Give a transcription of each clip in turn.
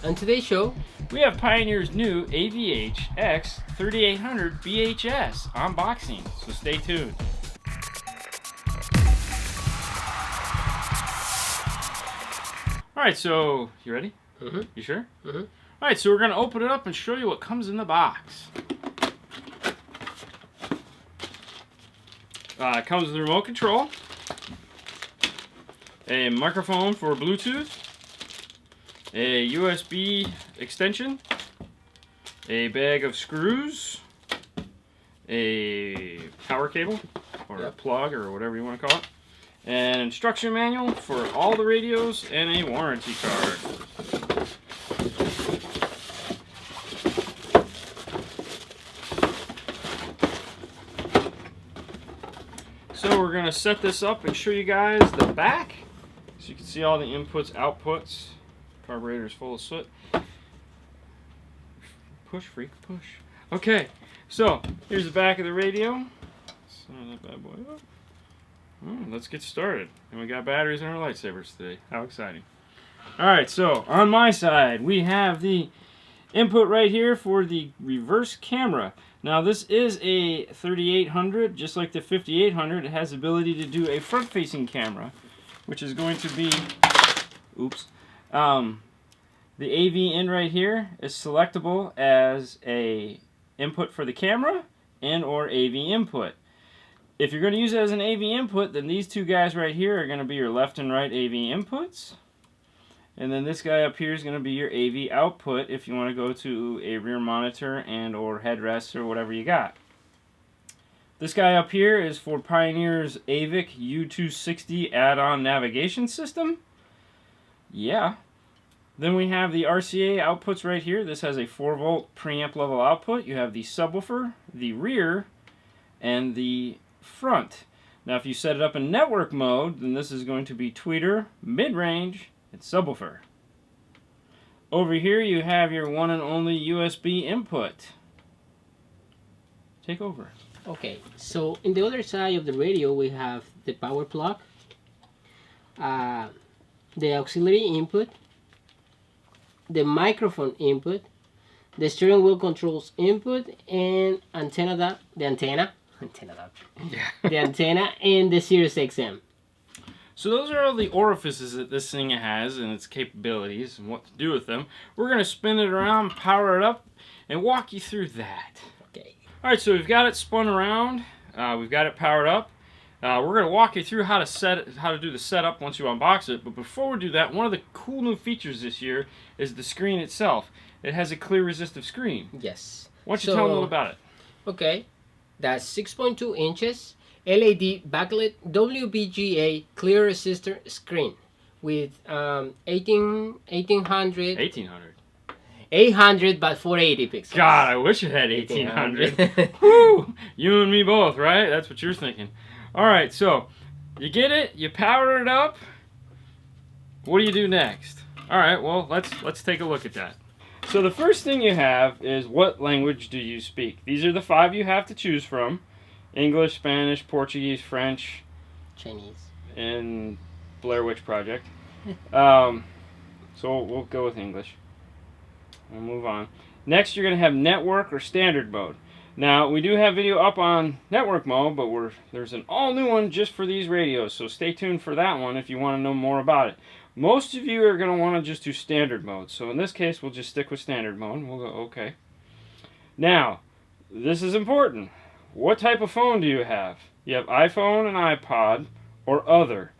On today's show, we have Piopneer's new AVH X3800BHS unboxing, so stay tuned. Alright, so you ready? Mm-hmm. You sure? Mm-hmm. Alright, so we're going to open it up and show you what comes in the box. It comes with a remote control, a microphone for Bluetooth, a USB extension, a bag of screws, a power cable, or a plug, or whatever you want to call it, an instruction manual for all the radios, and a warranty card. So we're going to set this up and show you guys the back, so you can see all the inputs, outputs. Carburetor's full of soot. Push, freak, push. Okay, so here's the back of the radio. Sign that bad boy up. Let's get started. And we got batteries in our lightsabers today. How exciting. Alright, so on my side, we have the input right here for the reverse camera. Now this is a 3800, just like the 5800. It has the ability to do a front-facing camera, which is going to be, oops, the AV in right here is selectable as a input for the camera and or AV input. If you're going to use it as an AV input, then these two guys right here are going to be your left and right AV inputs. And then this guy up here is going to be your AV output if you want to go to a rear monitor and or headrest or whatever you got. This guy up here is for Piopneer's AVH U260 add-on navigation system. Yeah. Then we have the RCA outputs right here. This has a 4-volt preamp level output. You have the subwoofer, the rear, and the front. Now if you set it up in network mode, then this is going to be tweeter, mid-range, and subwoofer. Over here you have your one and only USB input. Take over. okay, so in the other side of the radio we have the power plug, the auxiliary input, the microphone input, the steering wheel controls input, and the antenna and the Sirius XM. So those are all the orifices that this thing has and its capabilities and what to do with them. We're going to spin it around, power it up, and walk you through that. Okay. Alright, so we've got it spun around, we've got it powered up. We're going to walk you through how to do the setup once you unbox it. But before we do that, one of the cool new features this year is the screen itself. It has a clear resistive screen. Yes. Why don't you tell them a little about it? Okay, that's 6.2 inches LED backlit WBGA clear resistor screen with 800 but 480 pixels. God, I wish it had 1800. Woo! You and me both, right? That's what you're thinking. Alright, so you get it, you power it up. What do you do next? Alright, well, let's take a look at that. So the first thing you have is what language do you speak? These are the 5 you have to choose from. English, Spanish, Portuguese, French, Chinese, and Blair Witch Project. So we'll go with English. We'll move on. Next, you're going to have network or standard mode. Now, we do have video up on network mode, but there's an all-new one just for these radios, so stay tuned for that one if you want to know more about it. Most of you are going to want to just do standard mode, so in this case, we'll just stick with standard mode. We'll go OK. Now, this is important. What type of phone do you have? You have iPhone and iPod, or other.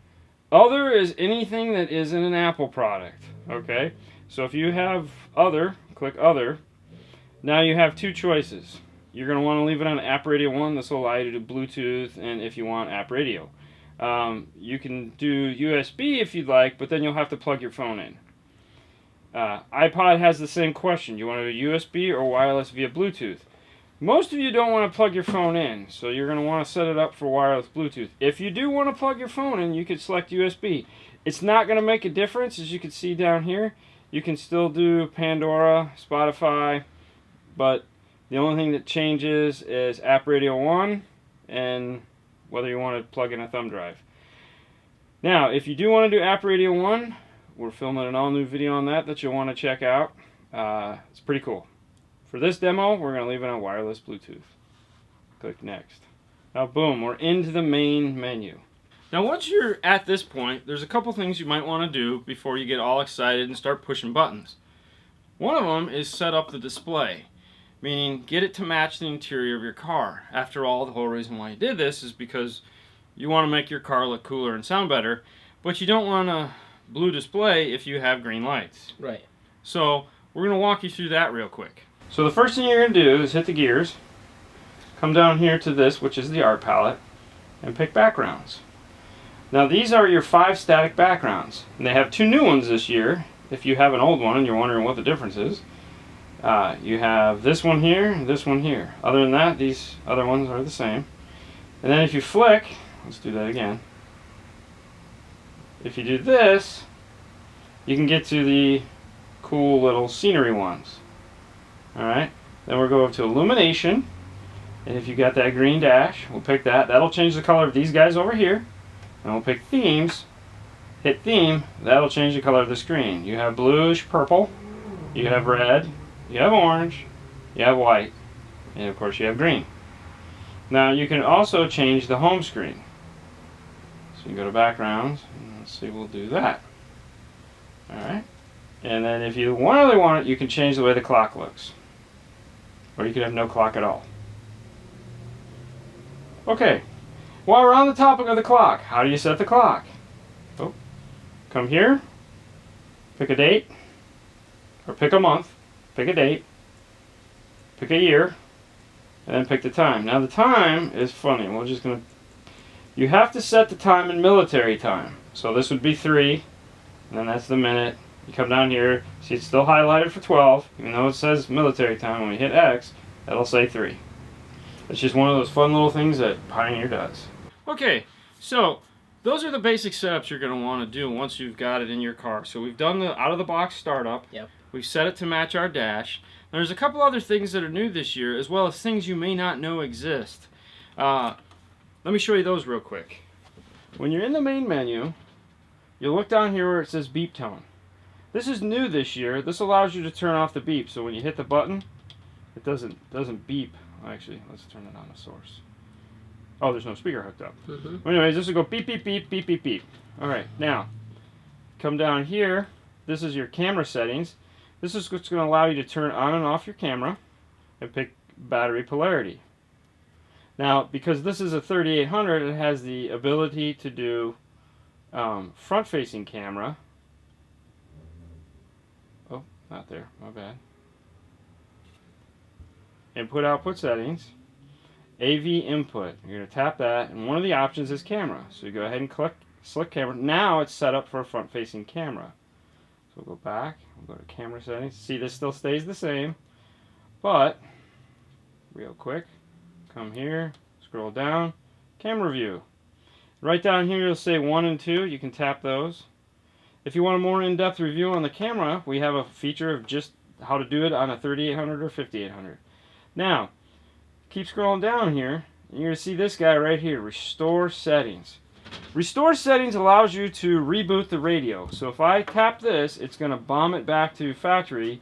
Other is anything that isn't an Apple product, okay? So if you have other, click other. Now you have 2 choices. You're going to want to leave it on App Radio 1. This will allow you to do Bluetooth and if you want App Radio. You can do USB if you'd like, but then you'll have to plug your phone in. iPod has the same question. You want to do USB or wireless via Bluetooth? Most of you don't want to plug your phone in, so you're going to want to set it up for wireless Bluetooth. If you do want to plug your phone in, you could select USB. It's not going to make a difference, as you can see down here. You can still do Pandora, Spotify, but the only thing that changes is App Radio 1 and whether you want to plug in a thumb drive. Now, if you do want to do App Radio 1, we're filming an all-new video on that you'll want to check out. It's pretty cool. For this demo, we're going to leave it on wireless Bluetooth. Click next. Now boom, we're into the main menu. Now once you're at this point, there's a couple things you might want to do before you get all excited and start pushing buttons. One of them is set up the display, meaning get it to match the interior of your car. After all, the whole reason why you did this is because you want to make your car look cooler and sound better, but you don't want a blue display if you have green lights. Right. So we're going to walk you through that real quick. So the first thing you're going to do is hit the gears, come down here to this, which is the art palette, and pick backgrounds. Now these are your 5 static backgrounds, and they have 2 new ones this year. If you have an old one and you're wondering what the difference is, you have this one here and this one here. Other than that, these other ones are the same. And then if you flick, let's do that again. If you do this, you can get to the cool little scenery ones. Alright, then we'll go over to illumination, and if you got that green dash, we'll pick that. That'll change the color of these guys over here. And we'll pick themes, hit theme, that'll change the color of the screen. You have bluish purple, you have red, you have orange, you have white, and of course you have green. Now you can also change the home screen. So you go to backgrounds, and let's see, we'll do that. Alright, and then if you really want it, you can change the way the clock looks. Or you could have no clock at all. Okay. While we're on the topic of the clock, how do you set the clock? Oh, come here, pick a date, or pick a month, pick a date, pick a year, and then pick the time. Now the time is funny. We're just going to, you have to set the time in military time. So this would be 3, and then that's the minute. You come down here, see it's still highlighted for 12, even though it says military time. When we hit X, that'll say 3. It's just one of those fun little things that Pioneer does. Okay, so those are the basic setups you're going to want to do once you've got it in your car. So we've done the out-of-the-box startup. Yep. We've set it to match our dash. There's a couple other things that are new this year, as well as things you may not know exist. Let me show you those real quick. When you're in the main menu, you look down here where it says beep tone. This is new this year. This allows you to turn off the beep. So when you hit the button, it doesn't beep. Actually, let's turn it on the source. Oh, there's no speaker hooked up. Well, anyways, this will go beep, beep, beep, beep, beep, beep. Alright, now, come down here. This is your camera settings. This is what's going to allow you to turn on and off your camera and pick battery polarity. Now, because this is a 3800, it has the ability to do front-facing camera. Oh, not there. My bad. Input-output settings. AV input. You're going to tap that, and one of the options is camera. So you go ahead and click select camera. Now it's set up for a front-facing camera. So we'll go back. We'll go to camera settings. See, this still stays the same, but real quick, come here, scroll down, camera view. Right down here, you'll say 1 and 2. You can tap those. If you want a more in-depth review on the camera, we have a feature of just how to do it on a 3800 or 5800. Now, keep scrolling down here, and you're going to see this guy right here, Restore Settings. Restore Settings allows you to reboot the radio. So if I tap this, it's going to bomb it back to factory.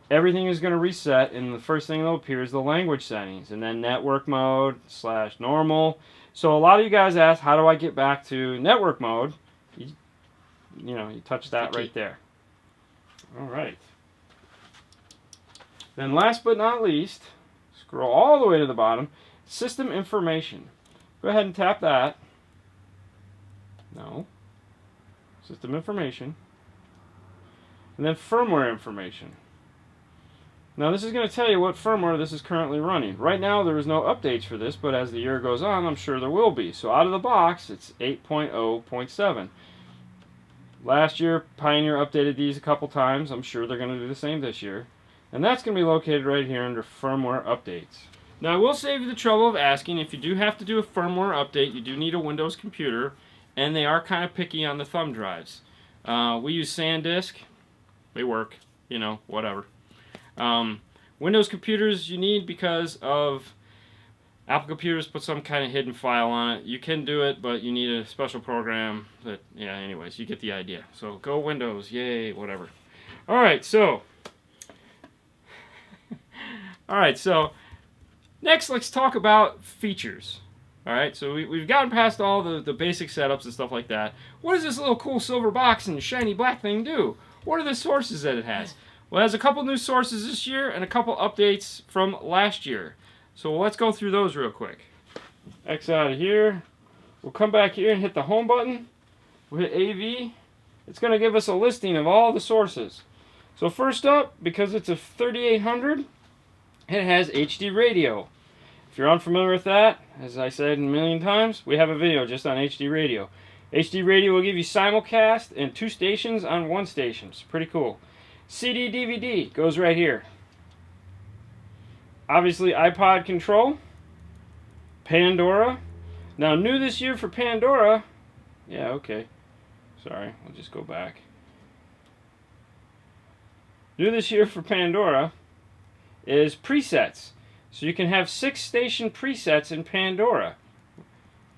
Everything is going to reset, and the first thing that will appear is the language settings, and then network mode / normal. So a lot of you guys ask, how do I get back to network mode? You touch that right there. All right. Then last but not least, scroll all the way to the bottom, system information. Go ahead and tap that. No. System information. And then firmware information. Now this is going to tell you what firmware this is currently running. Right now there is no updates for this, but as the year goes on, I'm sure there will be. So out of the box, it's 8.0.7. Last year, Pioneer updated these a couple times. I'm sure they're going to do the same this year. And that's going to be located right here under firmware updates. Now I will save you the trouble of asking, if you do have to do a firmware update, you do need a Windows computer, and they are kind of picky on the thumb drives. We use SanDisk. They work, whatever. Windows computers you need because of Apple computers put some kind of hidden file on it. You can do it, but you need a special program that, yeah, anyways, you get the idea. So go Windows, yay, whatever. Alright, so next let's talk about features. Alright, so we've gotten past all the basic setups and stuff like that. What does this little cool silver box and shiny black thing do? What are the sources that it has? Well, it has a couple new sources this year and a couple updates from last year. So let's go through those real quick. X out of here. We'll come back here and hit the home button. We'll hit AV. It's going to give us a listing of all the sources. So first up, because it's a 3800, it has HD radio. If you're unfamiliar with that, as I said a million times, we have a video just on HD radio. HD radio will give you simulcast and 2 stations on 1 station. It's pretty cool. CD DVD goes right here. Obviously iPod control, Pandora. Now new this year for Pandora, yeah, okay, sorry, I'll just go back. New this year for Pandora is presets. So you can have 6 station presets in Pandora.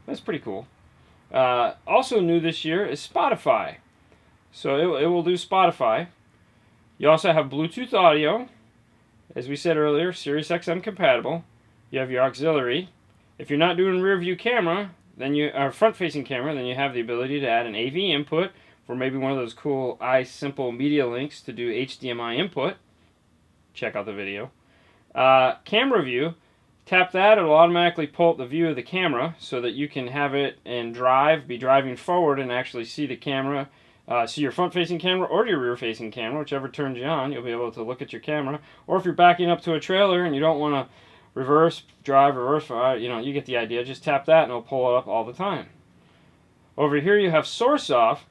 That's pretty cool. Also new this year is Spotify. So it will do Spotify. You also have Bluetooth audio. As we said earlier, Sirius XM compatible. You have your auxiliary. If you're not doing rear view camera, then you are front facing camera, then you have the ability to add an AV input for maybe one of those cool iSimple media links to do HDMI input. Check out the video. Camera view. Tap that, it'll automatically pull up the view of the camera so that you can have it and be driving forward and actually see the camera. See your front-facing camera or your rear-facing camera, whichever turns you on, you'll be able to look at your camera. Or if you're backing up to a trailer and you don't want to reverse, you know, you get the idea. Just tap that and it'll pull it up all the time. Over here you have source off.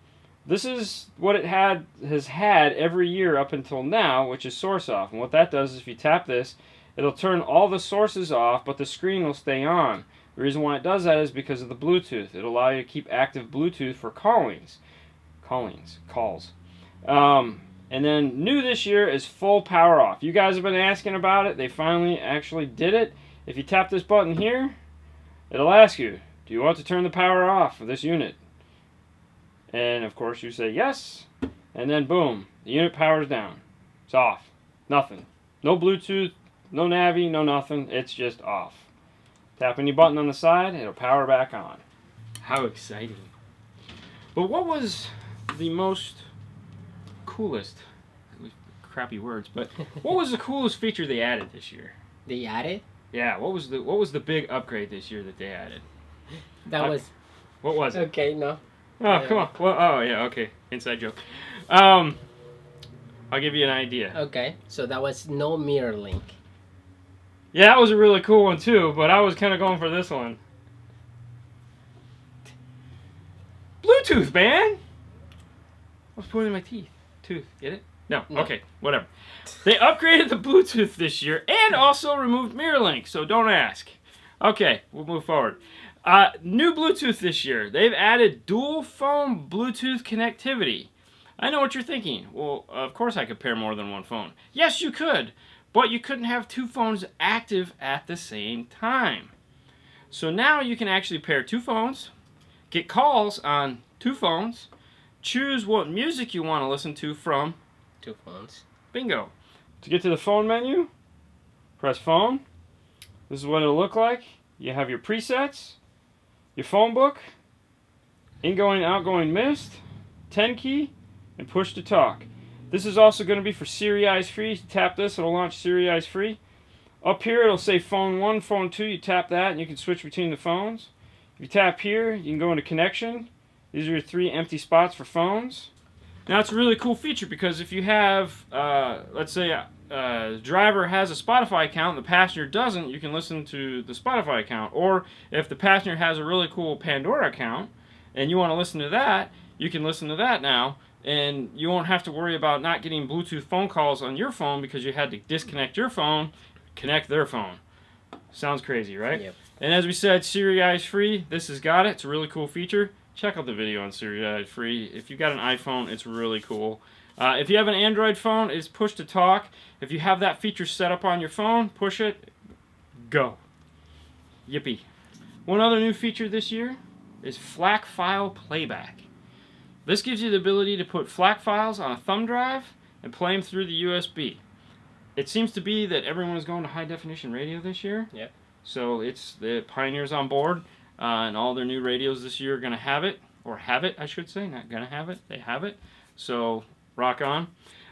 This is what it has had every year up until now, which is source off. And what that does is if you tap this, it'll turn all the sources off, but the screen will stay on. The reason why it does that is because of the Bluetooth. It'll allow you to keep active Bluetooth for calls. And then new this year is full power off. You guys have been asking about it. They finally actually did it. If you tap this button here, it'll ask you, do you want to turn the power off of this unit? And of course you say yes, and then boom, the unit powers down. It's off. Nothing. No Bluetooth, no Navi, no nothing. It's just off. Tap any button on the side, it'll power back on. How exciting. But what was the most coolest, crappy words, but what was the coolest feature they added this year? They added? Yeah, what was the big upgrade this year that they added? What was it? Okay, no. Oh, come on. Well, oh, yeah, okay. Inside joke. I'll give you an idea. Okay, so that was no mirror link. Yeah, that was a really cool one too, but I was kind of going for this one. Bluetooth, man! I was pointing my teeth. Tooth, get it? No, okay, whatever. They upgraded the Bluetooth this year and also removed mirror link, so don't ask. Okay, we'll move forward. New Bluetooth this year. They've added dual phone Bluetooth connectivity. I know what you're thinking. Well, of course I could pair more than one phone. Yes, you could, but you couldn't have 2 phones active at the same time. So now you can actually pair 2 phones, get calls on 2 phones, choose what music you want to listen to from 2 phones. Bingo. To get to the phone menu, press phone. This is what it'll look like. You have your presets, your phone book, ingoing, outgoing mist, 10 key, and push to talk. This is also going to be for Siri Eyes Free. Tap this, it'll launch Siri Eyes Free. Up here, it'll say phone 1, phone 2. You tap that, and you can switch between the phones. If you tap here, you can go into connection. These are your 3 empty spots for phones. Now, it's a really cool feature because if you have, let's say, the driver has a Spotify account, the passenger doesn't, you can listen to the Spotify account. Or if the passenger has a really cool Pandora account and you want to listen to that, you can listen to that now. And you won't have to worry about not getting Bluetooth phone calls on your phone because you had to disconnect your phone, connect their phone. Sounds crazy, right? Yep. And as we said, Siri Eyes Free, this has got it. It's a really cool feature. Check out the video on Siri Eyes Free. If you've got an iPhone, it's really cool. If you have an Android phone, it's push to talk. If you have that feature set up on your phone, push it, go. Yippee. One other new feature this year is FLAC file playback. This gives you the ability to put FLAC files on a thumb drive and play them through the USB. It seems to be that everyone is going to high definition radio this year. Yep. So it's the Pioneer's on board, and all their new radios this year are going to have it, or have it, I should say, not going to have it, they have it. So rock on.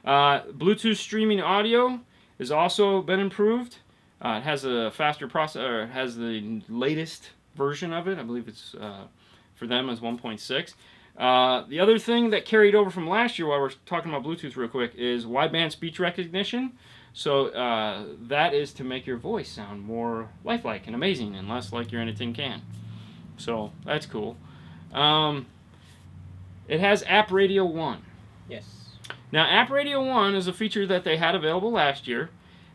Bluetooth streaming audio has also been improved. It has a faster processor, it has the latest version of it. I believe it's for them is 1.6. The other thing that carried over from last year, while we're talking about Bluetooth real quick, is wideband speech recognition. So that is to make your voice sound more lifelike and amazing and less like you're in a tin can. So that's cool. It has App Radio 1. Yes. Now, App Radio 1 is a feature that they had available last year.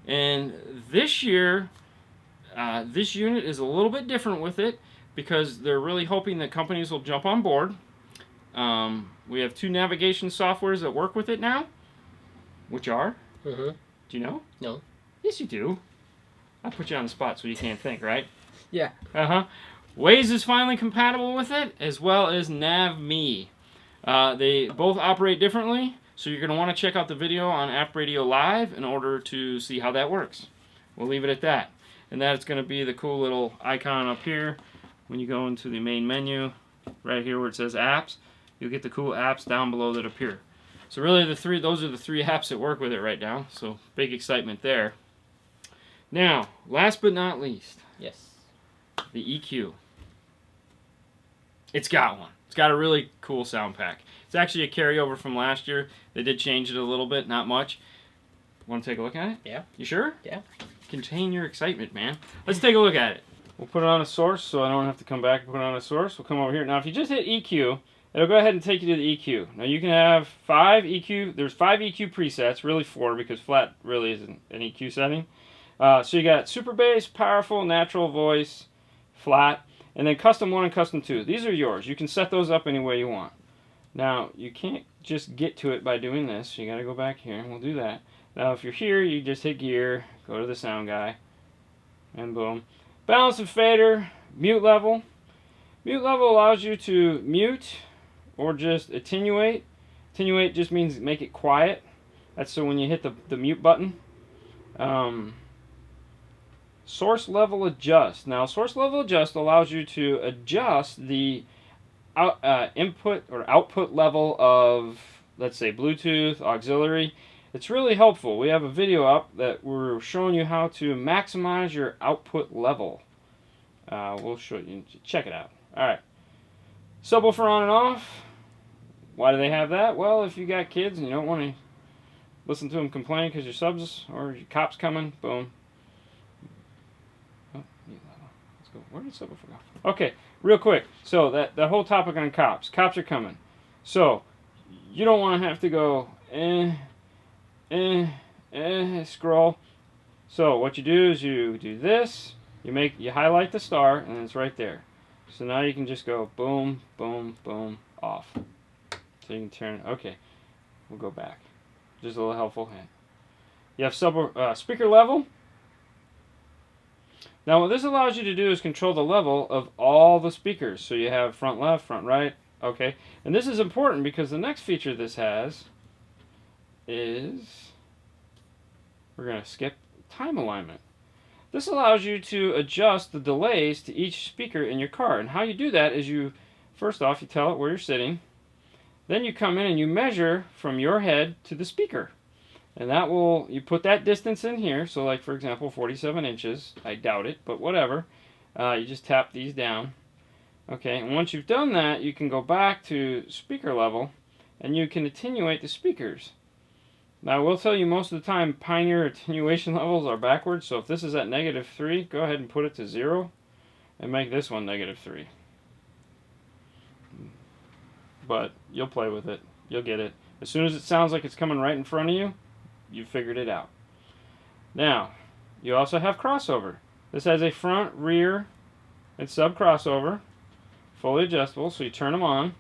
And this year, this unit is a little bit different with it because they're really hoping that companies will jump on board. We have 2 navigation softwares that work with it now, which are? Mm-hmm. Do you know? No. Yes, you do. I put you on the spot so you can't think, right? Yeah. Uh-huh. Waze is finally compatible with it, as well as NavMe. They both operate differently, so you're going to want to check out the video on App Radio Live in order to see how that works. We'll leave it at that. And that's going to be the cool little icon up here when you go into the main menu, right here where it says Apps. You'll get the cool apps down below that appear. So really those are the 3 apps that work with it right now. So big excitement there. Now, last but not least, Yes. the EQ. It's got one. It's got a really cool sound pack. It's actually a carryover from last year. They did change it a little bit, not much. Want to take a look at it? Yeah. You sure? Yeah. Contain your excitement, man. Let's take a look at it. We'll put it on a source so I don't have to come back and put it on a source. We'll come over here. Now, if you just hit EQ, it'll go ahead and take you to the EQ. Now, you can have 5 EQ. There's 5 EQ presets, really 4 because flat really isn't an EQ setting. So you got super bass, powerful, natural voice, flat, and then custom 1 and custom 2. These are yours. You can set those up any way you want. Now, you can't just get to it by doing this. You got to go back here, and we'll do that. Now, if you're here, you just hit gear, go to the sound guy, and boom. Balance and fader, mute level. Mute level allows you to mute or just attenuate. Attenuate just means make it quiet. That's so when you hit the mute button. Source level adjust. Now, source level adjust allows you to adjust the input or output level of, let's say, Bluetooth, auxiliary. It's really helpful. We have a video up that we're showing you how to maximize your output level. We'll show you. Check it out. All right. Subwoofer on and off. Why do they have that? Well, if you got kids and you don't want to listen to them complain because your subs or your cops coming, boom. Oh, let's go. Where did subwoofer go? Okay, real quick. So that whole topic on cops. Cops are coming. So you don't want to have to go scroll. So what you do is you do this. You highlight the star and it's right there. So now you can just go boom, boom, boom, off. So you can turn. Okay, we'll go back. Just a little helpful hint. You have speaker level. Now what this allows you to do is control the level of all the speakers. So you have front left, front right. Okay, and this is important because the next feature this has is we're going to skip time alignment. This allows you to adjust the delays to each speaker in your car. And how you do that is first off, you tell it where you're sitting. Then you come in and you measure from your head to the speaker. And you put that distance in here. So like, for example, 47 inches. I doubt it, but whatever. You just tap these down. Okay, and once you've done that, you can go back to speaker level and you can attenuate the speakers. Now, I will tell you most of the time, Pioneer attenuation levels are backwards. So if this is at -3, go ahead and put it to 0 and make this one -3. But you'll play with it. You'll get it. As soon as it sounds like it's coming right in front of you, you've figured it out. Now, you also have crossover. This has a front, rear, and sub crossover. Fully adjustable, so you turn them on.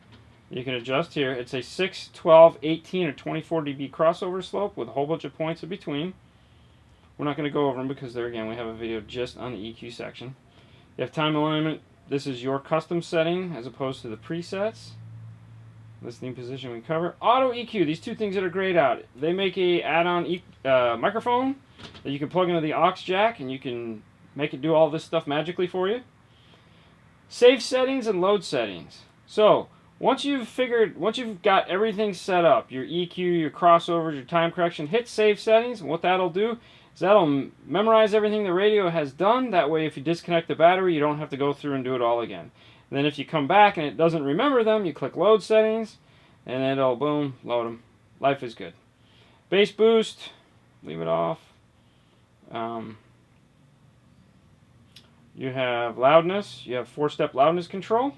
You can adjust here. It's a 6, 12, 18, or 24 dB crossover slope with a whole bunch of points in between. We're not going to go over them because there again we have a video just on the EQ section. You have time alignment. This is your custom setting as opposed to the presets. Listening position we cover. Auto EQ. These two things that are grayed out. They make a add-on microphone that you can plug into the aux jack, and you can make it do all this stuff magically for you. Save settings and load settings. So once you've got everything set up, your EQ, your crossovers, your time correction, hit save settings. And what that'll do is that'll memorize everything the radio has done. That way, if you disconnect the battery, you don't have to go through and do it all again. And then if you come back and it doesn't remember them, you click load settings, and it'll, boom, load them. Life is good. Bass boost, leave it off. You have loudness. You have 4-step loudness control.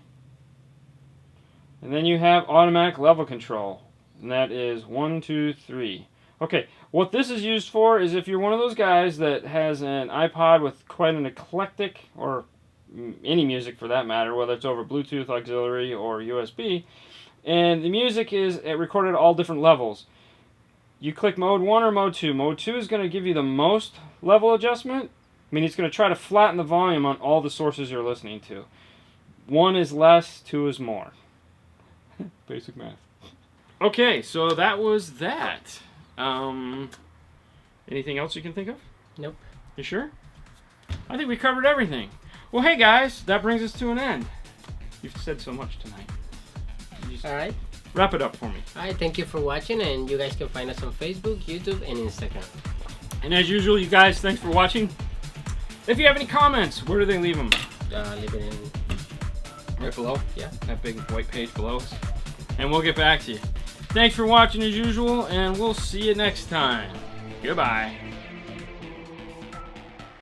And then you have automatic level control. And that is 1, 2, 3. Okay, what this is used for is if you're one of those guys that has an iPod with quite an eclectic, or any music for that matter, whether it's over Bluetooth, auxiliary, or USB, and the music is recorded at all different levels. You click mode 1 or mode 2. Mode 2 is going to give you the most level adjustment. I mean, it's going to try to flatten the volume on all the sources you're listening to. 1 is less, 2 is more. Basic math. Okay, so that was that. Anything else you can think of? Nope. You sure? I think we covered everything. Well, hey guys, that brings us to an end. You've said so much tonight. Alright. Wrap it up for me. Alright, thank you for watching, and you guys can find us on Facebook, YouTube, and Instagram. And as usual, you guys, thanks for watching. If you have any comments, where do they leave them? Leave it in... Right below? Yeah. That big white page below us. And we'll get back to you. Thanks for watching as usual, and we'll see you next time. Goodbye.